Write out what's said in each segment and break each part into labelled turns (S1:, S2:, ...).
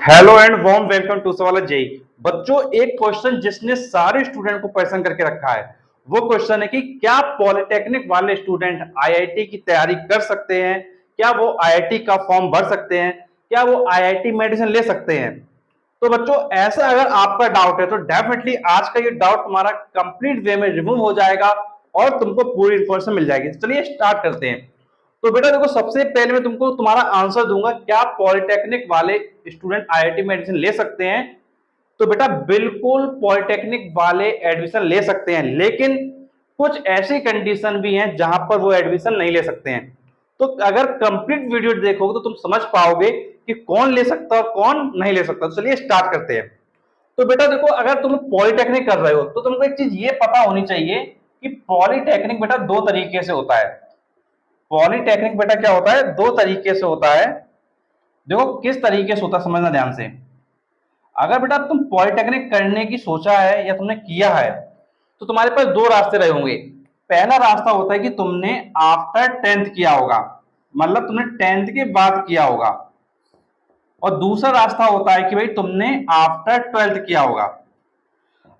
S1: Hello and warm welcome to सवाल JEE. बच्चों, एक क्वेश्चन जिसने सारे स्टूडेंट को परेशान करके रखा है वो क्वेश्चन है कि क्या पॉलिटेक्निक वाले स्टूडेंट आईआईटी की तैयारी कर सकते हैं? क्या वो आईआईटी का फॉर्म भर सकते हैं? क्या वो आईआईटी में एडमिशन ले सकते हैं? तो बच्चों, ऐसा अगर आपका डाउट है तो डेफिनेटली आज का ये डाउट तुम्हारा कंप्लीट वे में रिमूव हो जाएगा और तुमको पूरी इंफॉर्मेशन मिल जाएगी। चलिए स्टार्ट करते हैं। तो बेटा देखो, सबसे पहले मैं तुमको तुम्हारा आंसर दूंगा, क्या पॉलिटेक्निक वाले स्टूडेंट आईआईटी में एडमिशन ले सकते हैं? तो बेटा बिल्कुल पॉलिटेक्निक वाले एडमिशन ले सकते हैं, लेकिन कुछ ऐसी कंडीशन भी हैं जहां पर वो एडमिशन नहीं ले सकते हैं। तो अगर कंप्लीट वीडियो देखोगे तो तुम समझ पाओगे कि कौन ले सकता है और कौन नहीं ले सकता। तो चलिए स्टार्ट करते हैं। तो बेटा देखो, अगर तुम पॉलिटेक्निक कर रहे हो तो तुमको एक चीज ये पता होनी चाहिए कि पॉलिटेक्निक बेटा दो तरीके से होता है। पॉलिटेक्निक बेटा क्या होता है? दो तरीके से होता है। देखो किस तरीके से होता है, समझना ध्यान से। अगर बेटा तुम पॉलिटेक्निक करने की सोचा है या तुमने किया है तो तुम्हारे पास दो रास्ते रहे होंगे। पहला रास्ता होता है कि तुमने आफ्टर टेंथ किया होगा, मतलब तुमने टेंथ के बाद किया होगा। और दूसरा रास्ता होता है कि भाई तुमने आफ्टर ट्वेल्थ किया होगा।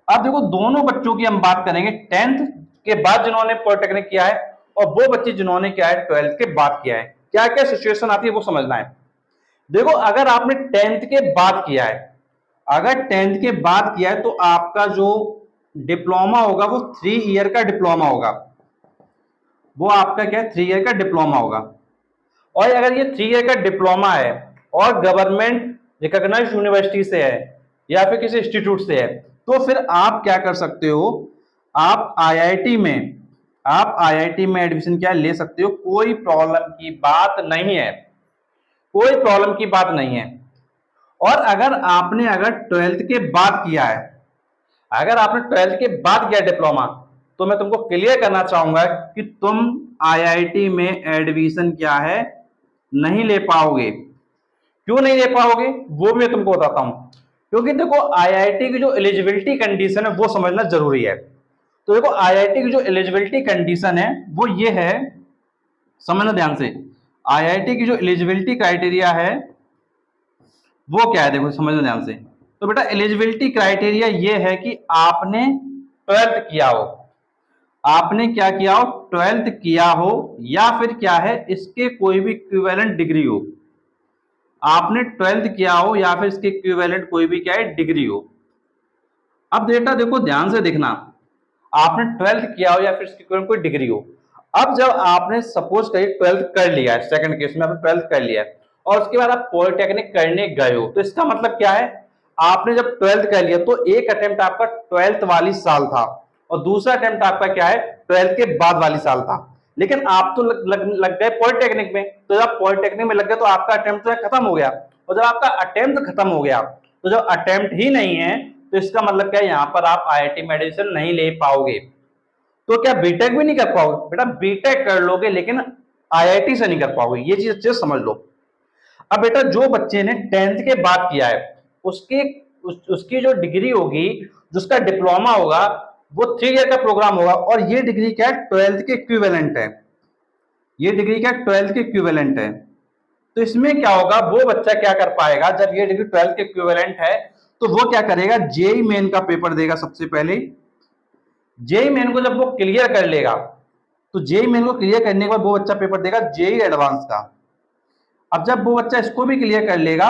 S1: अब देखो, दोनों बच्चों की हम बात करेंगे टेंथ के बाद जिन्होंने पॉलिटेक्निक किया है और वो बच्चे जिन्होंने क्या है ट्वेल्थ के बाद किया है। क्या क्या सिचुएशन आती है वो समझना है। देखो, अगर आपने टेंथ के बाद किया है, अगर टेंथ के बाद किया है तो आपका जो डिप्लोमा होगा वो 3 ईयर का डिप्लोमा होगा। वो आपका क्या है, 3 ईयर का डिप्लोमा होगा। और अगर ये 3 ईयर का डिप्लोमा है और गवर्नमेंट रिकॉग्नाइज्ड यूनिवर्सिटी से है या फिर किसी इंस्टीट्यूट से है, तो फिर आप क्या कर सकते हो, आप आईआईटी में आप आईआईटी में एडमिशन क्या ले सकते हो। कोई प्रॉब्लम की बात नहीं है, कोई प्रॉब्लम की बात नहीं है। और अगर ट्वेल्थ के बाद किया है, अगर आपने ट्वेल्थ के बाद किया डिप्लोमा, तो मैं तुमको क्लियर करना चाहूंगा कि तुम आईआईटी में एडमिशन क्या है नहीं ले पाओगे। क्यों नहीं ले पाओगे वो मैं तुमको बताता हूं। क्योंकि देखो, आईआईटी की जो एलिजिबिलिटी कंडीशन है वो समझना जरूरी है। तो देखो, आईआईटी की जो एलिजिबिलिटी कंडीशन है वो ये है, समझना ध्यान से। आईआईटी की जो एलिजिबिलिटी क्राइटेरिया है वो क्या है, देखो समझना ध्यान से। तो बेटा एलिजिबिलिटी क्राइटेरिया ये है कि आपने ट्वेल्थ किया हो, आपने क्या किया हो, ट्वेल्थ किया हो, या फिर क्या है इसके कोई भी इक्विवेलेंट डिग्री हो। आपने ट्वेल्थ किया हो या फिर इसके इक्विवेलेंट कोई भी क्या है डिग्री हो। अब बेटा देखो ध्यान से देखना, आपने ट्वेल्थ किया हो या फिर इसकी कोई डिग्री हो। अब जब आपने सपोज करिए ट्वेल्थ कर लिया है, सेकंड केस में आपने ट्वेल्थ कर लिया है और उसके बाद आप पॉलिटेक्निक करने गए हो, तो इसका मतलब क्या है, आपने जब ट्वेल्थ कर लिया तो एक अटेम्प्ट आपका ट्वेल्थ वाली साल था और दूसरा अटेम्प्ट आपका क्या है ट्वेल्थ के बाद वाली साल था। लेकिन आप तो लग गए पॉलिटेक्निक में, तो जब पॉलिटेक्निक में लग गए तो आपका अटेम्प्ट तो खत्म हो गया। और जब आपका अटेम्प्ट खत्म हो गया तो जब अटेम्प्ट ही नहीं है तो इसका मतलब क्या है, यहां पर आप आईआईटी में एडमिशन नहीं ले पाओगे। तो क्या बीटेक भी नहीं कर पाओगे? बेटा बीटेक कर लोगे लेकिन आईआईटी से नहीं कर पाओगे, ये चीज अच्छे से समझ लो। अब बेटा जो बच्चे ने टेंथ के बाद किया है उसकी उसकी जो डिग्री होगी, जिसका डिप्लोमा होगा, वो 3 ईयर का प्रोग्राम होगा और ये डिग्री क्या है ट्वेल्थ के इक्विवेलेंट है। ये डिग्री क्या ट्वेल्थ के इक्विवेलेंट है। तो इसमें क्या होगा, वो बच्चा क्या कर पाएगा, जब ये डिग्री ट्वेल्थ के इक्विवेलेंट है तो वो क्या करेगा, जेई मेन का पेपर देगा सबसे पहले। जेई मेन को जब वो क्लियर कर लेगा तो जेई मेन को क्लियर करने के बाद वो बच्चा पेपर देगा जेई एडवांस का। अब जब वो बच्चा इसको भी क्लियर कर लेगा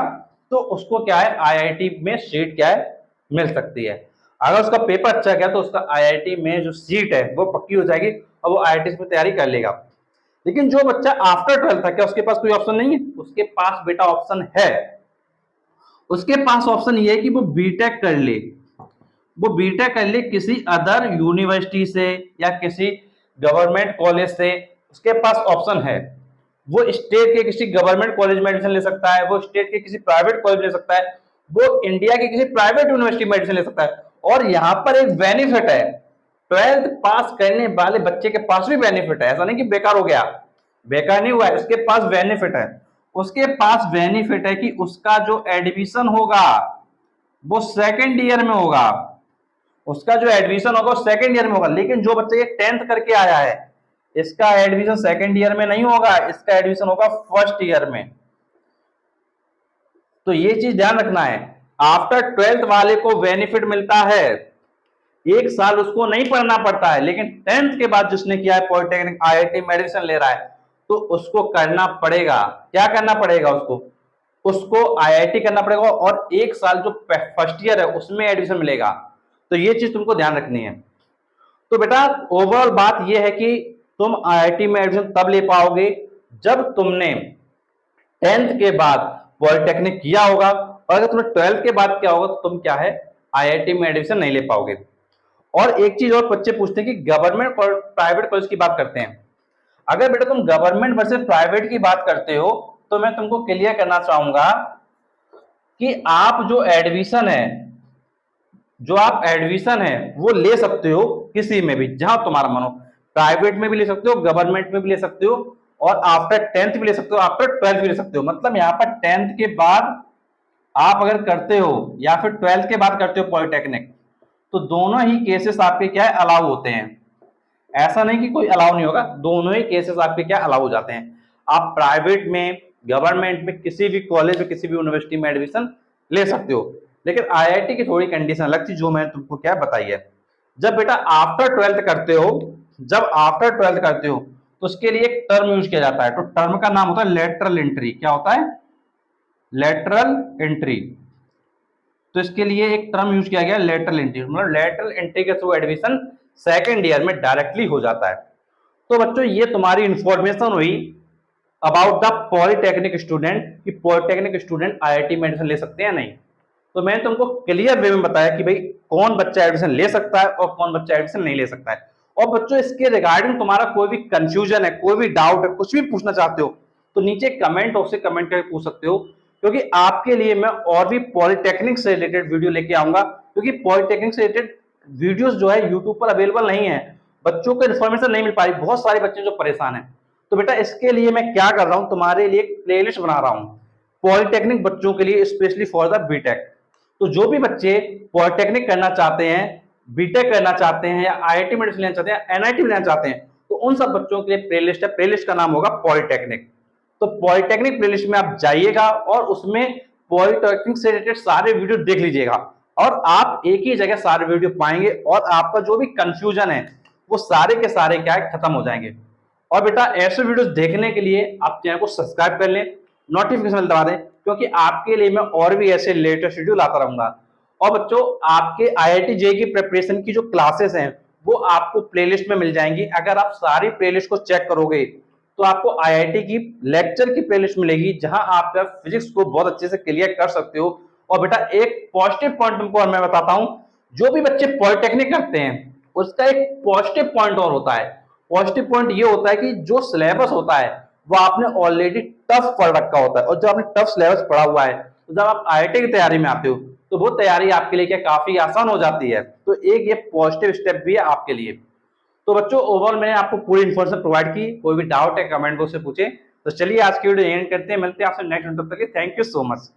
S1: तो उसको क्या है आईआईटी में सीट क्या है मिल सकती है। अगर उसका पेपर अच्छा गया तो उसका आईआईटी में जो सीट है वो पक्की हो जाएगी और वो आईआईटी में तैयारी कर लेगा। लेकिन जो बच्चा आफ्टर ट्वेल्थ था, क्या उसके पास कोई ऑप्शन नहीं है? उसके पास बेटा ऑप्शन है। उसके पास ऑप्शन ये है कि वो बीटेक कर ले, वो बीटेक कर ले किसी अदर यूनिवर्सिटी से या किसी गवर्नमेंट कॉलेज से। उसके पास ऑप्शन है। वो स्टेट के किसी गवर्नमेंट कॉलेज में एडमिशन ले सकता है, वो स्टेट के किसी प्राइवेट कॉलेज ले सकता है, वो इंडिया के किसी प्राइवेट यूनिवर्सिटी में एडमिशन ले सकता है। और यहाँ पर एक बेनिफिट है, ट्वेल्थ पास करने वाले बच्चे के पास भी बेनिफिट है। ऐसा नहीं कि बेकार हो गया, बेकार नहीं हुआ है, उसके पास बेनिफिट है। उसके पास बेनिफिट है कि उसका जो एडमिशन होगा वो सेकेंड ईयर में होगा। उसका जो एडमिशन होगा वो सेकेंड ईयर में होगा। लेकिन जो बच्चे टेंथ करके आया है इसका एडमिशन सेकेंड ईयर में नहीं होगा, इसका एडमिशन होगा फर्स्ट ईयर में। तो ये चीज ध्यान रखना है, आफ्टर 12th वाले को बेनिफिट मिलता है, एक साल उसको नहीं पढ़ना पड़ता है, लेकिन 10th के बाद जिसने किया है पॉलिटेक्निक आईआईटी में एडमिशन ले रहा है तो उसको करना पड़ेगा, क्या करना पड़ेगा उसको, उसको आईआईटी करना पड़ेगा और एक साल जो फर्स्ट ईयर है उसमें एडमिशन मिलेगा। तो ये चीज तुमको ध्यान रखनी है। तो बेटा ओवरऑल बात ये है कि तुम आईआईटी में एडमिशन तब ले पाओगे जब तुमने 10th के बाद पॉलिटेक्निक किया होगा, और अगर तुमने 12th के बाद किया होगा तो तुम क्या है आईआईटी में एडमिशन नहीं ले पाओगे। और एक चीज और बच्चे पूछते हैं कि गवर्नमेंट और प्राइवेट कॉलेज की बात करते हैं। अगर बेटा तुम गवर्नमेंट वर्सेस प्राइवेट की बात करते हो तो मैं तुमको क्लियर करना चाहूंगा कि आप जो आप एडमिशन है वो ले सकते हो किसी में भी जहां तुम्हारा मन हो, प्राइवेट में भी ले सकते हो, गवर्नमेंट में भी ले सकते हो, और आफ्टर 10th भी ले सकते हो, आफ्टर 12th भी ले सकते हो। मतलब यहाँ पर 10th के बाद आप अगर करते हो या फिर 12th के बाद करते हो पॉलिटेक्निक, तो दोनों ही केसेस आपके क्या है अलाउ होते हैं। ऐसा नहीं कि कोई अलाउ नहीं होगा, दोनों ही केसेस आपके क्या अलाउ हो जाते हैं। आप प्राइवेट में, गवर्नमेंट में, किसी भी कॉलेज में, किसी भी यूनिवर्सिटी में एडमिशन ले सकते हो। लेकिन आईआईटी की थोड़ी कंडीशन अलग थी जो मैंने तुमको क्या बताई है। जब बेटा आफ्टर 12th करते हो, जब आफ्टर 12th करते हो तो उसके लिए एक टर्म यूज किया जाता है, तो टर्म का नाम होता है लेटरल एंट्री। क्या होता है? Lateral entry. तो इसके लिए एक टर्म यूज किया गया लेटरल एंट्री, मतलब लेटरल एंट्री के थ्रू एडमिशन सेकेंड ईयर में डायरेक्टली हो जाता है। तो बच्चों ये तुम्हारी इंफॉर्मेशन हुई अबाउट द पॉलिटेक्निक स्टूडेंट कि पॉलिटेक्निक स्टूडेंट आईआईटी में एडमिशन ले सकते हैं या नहीं। तो मैंने तुमको क्लियर वे में बताया कि भाई कौन बच्चा एडमिशन ले सकता है और कौन बच्चा एडमिशन नहीं ले सकता है। और बच्चों इसके रिगार्डिंग तुम्हारा कोई भी कंफ्यूजन है, कोई भी डाउट है, कुछ भी पूछना चाहते हो तो नीचे कमेंट बॉक्स से कमेंट करके पूछ सकते हो, क्योंकि आपके लिए मैं और भी पॉलिटेक्निक से रिलेटेड वीडियो लेके आऊंगा। क्योंकि पॉलिटेक्निक से रिलेटेड वीडियोस जो है यूट्यूब पर अवेलेबल नहीं है, बच्चों को इन्फॉर्मेशन नहीं मिल पा रही, बहुत सारे बच्चे जो परेशान हैं। तो बेटा इसके लिए मैं क्या कर रहा हूं, तुम्हारे लिए एक प्लेलिस्ट बना रहा हूं पॉलिटेक्निक बच्चों के लिए, स्पेशली फॉर द बीटेक। तो जो भी बच्चे पॉलिटेक्निक करना चाहते हैं, बीटेक करना चाहते हैं, या आईआईटी में लेना चाहते हैं, एनआईटी में लेना चाहते हैं, तो उन सब बच्चों के लिए प्लेलिस्ट है, प्लेलिस्ट का नाम होगा पॉलिटेक्निक। तो पॉलिटेक्निक प्लेलिस्ट में आप जाइएगा और उसमें पॉलिटेक्निक से रिलेटेड सारे वीडियो देख लीजिएगा, और आप एक ही जगह सारे वीडियो पाएंगे और आपका जो भी कंफ्यूजन है वो सारे के सारे क्या है खत्म हो जाएंगे। और बेटा ऐसे वीडियोस देखने के लिए आप चैनल को सब्सक्राइब कर लें, नोटिफिकेशन दबा दें, क्योंकि आपके लिए मैं और भी ऐसे लेटेस्ट वीडियो लाता रहूंगा। और बच्चों आपके आईआईटी जेईई की प्रिपरेशन की जो क्लासेस हैं वो आपको प्लेलिस्ट में मिल जाएंगी। अगर आप सारी प्लेलिस्ट को चेक करोगे तो आपको आईआईटी की लेक्चर की प्लेलिस्ट मिलेगी जहां आप फिजिक्स को बहुत अच्छे से क्लियर कर सकते हो। और बेटा एक पॉजिटिव पॉइंट तुमको और मैं बताता हूं, जो भी बच्चे पॉलिटेक्निक करते हैं उसका एक पॉजिटिव पॉइंट और होता है। पॉजिटिव पॉइंट ये होता है कि जो सिलेबस होता है वो आपने ऑलरेडी टफ पढ़ रखा होता है, और जब आपने टफ सिलेबस पढ़ा हुआ है तो जब आप आईआईटी की तैयारी में आते हो तो वो तैयारी आपके लिए क्या काफी आसान हो जाती है। तो एक ये पॉजिटिव स्टेप भी है आपके लिए। तो बच्चों ओवरऑल मैंने आपको पूरी इन्फॉर्मेशन प्रोवाइड की, कोई भी डाउट है कमेंट बॉक्स से पूछे। तो चलिए आज की वीडियो एंड करते हैं, मिलते हैं आपसे नेक्स्ट वीडियो, तब तक थैंक यू सो मच।